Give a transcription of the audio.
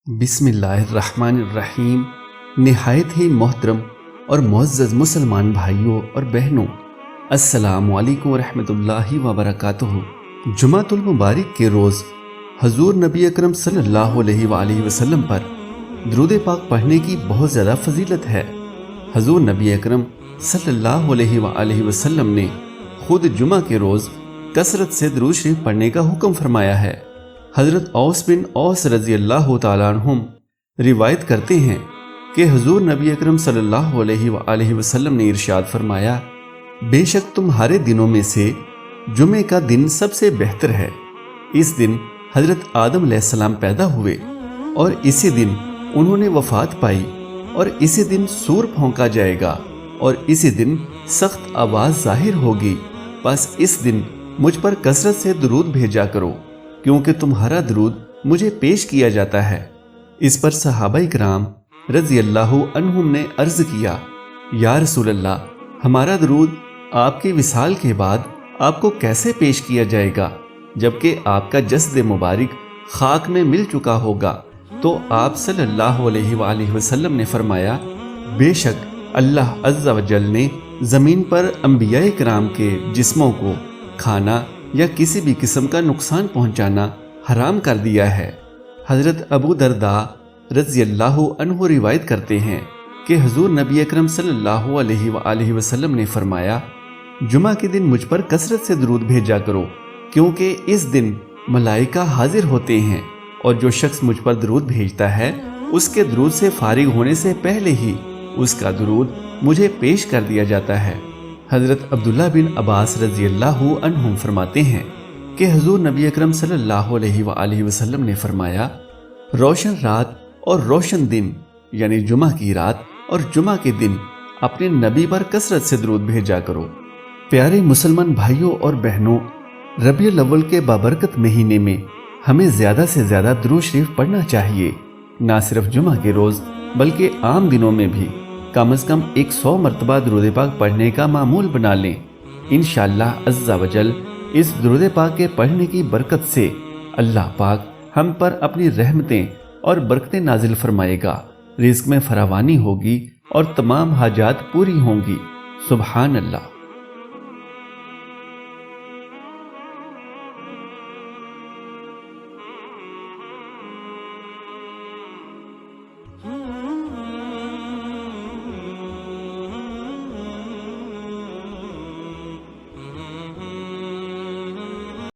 بسم اللہ الرحمن الرحیم۔ نہایت ہی محترم اور معزز مسلمان بھائیوں اور بہنوں، السلام علیکم ورحمۃ اللہ وبرکاتہ۔ جمعۃ المبارک کے روز حضور نبی اکرم صلی اللہ علیہ وآلہ وسلم پر درود پاک پڑھنے کی بہت زیادہ فضیلت ہے۔ حضور نبی اکرم صلی اللہ علیہ وآلہ وسلم نے خود جمعہ کے روز کثرت سے درود شریف پڑھنے کا حکم فرمایا ہے۔ حضرت اوس بن اوس رضی اللہ تعالیٰ عنہم روایت کرتے ہیں کہ حضور نبی اکرم صلی اللہ علیہ وآلہ وسلم نے ارشاد فرمایا، بے شک تمہارے دنوں میں سے جمعے کا دن سب سے بہتر ہے۔ اس دن حضرت آدم علیہ السلام پیدا ہوئے اور اسی دن انہوں نے وفات پائی، اور اسی دن سور پھونکا جائے گا اور اسی دن سخت آواز ظاہر ہوگی۔ بس اس دن مجھ پر کثرت سے درود بھیجا کرو، کیونکہ تمہارا درود مجھے پیش کیا جاتا ہے۔ اس پر صحابہ کرام رضی اللہ عنہم نے عرض کیا، یا رسول اللہ، ہمارا درود آپ کے وصال کے بعد آپ کو کیسے پیش کیا جائے گا، جبکہ آپ کا جسد مبارک خاک میں مل چکا ہوگا؟ تو آپ صلی اللہ علیہ وآلہ وسلم نے فرمایا، بے شک اللہ عز و جل نے زمین پر انبیاء کرام کے جسموں کو کھانا یا کسی بھی قسم کا نقصان پہنچانا حرام کر دیا ہے۔ حضرت ابو درداء رضی اللہ عنہ روایت کرتے ہیں کہ حضور نبی اکرم صلی اللہ علیہ وآلہ وسلم نے فرمایا، جمعہ کے دن مجھ پر کثرت سے درود بھیجا کرو، کیونکہ اس دن ملائکہ حاضر ہوتے ہیں، اور جو شخص مجھ پر درود بھیجتا ہے اس کے درود سے فارغ ہونے سے پہلے ہی اس کا درود مجھے پیش کر دیا جاتا ہے۔ حضرت عبداللہ بن عباس رضی اللہ عنہم فرماتے ہیں کہ حضور نبی اکرم صلی اللہ علیہ وآلہ وسلم نے فرمایا، روشن رات اور روشن دن یعنی جمعہ کی رات اور جمعہ کے دن اپنے نبی پر کثرت سے درود بھیجا کرو۔ پیارے مسلمان بھائیوں اور بہنوں، ربیع الاول کے بابرکت مہینے میں ہمیں زیادہ سے زیادہ درود شریف پڑھنا چاہیے، نہ صرف جمعہ کے روز بلکہ عام دنوں میں بھی کم از کم 100 مرتبہ درود پاک پڑھنے کا معمول بنا لیں۔ انشاءاللہ عز و جل اس درود پاک کے پڑھنے کی برکت سے اللہ پاک ہم پر اپنی رحمتیں اور برکتیں نازل فرمائے گا، رزق میں فراوانی ہوگی اور تمام حاجات پوری ہوں گی۔ سبحان اللہ۔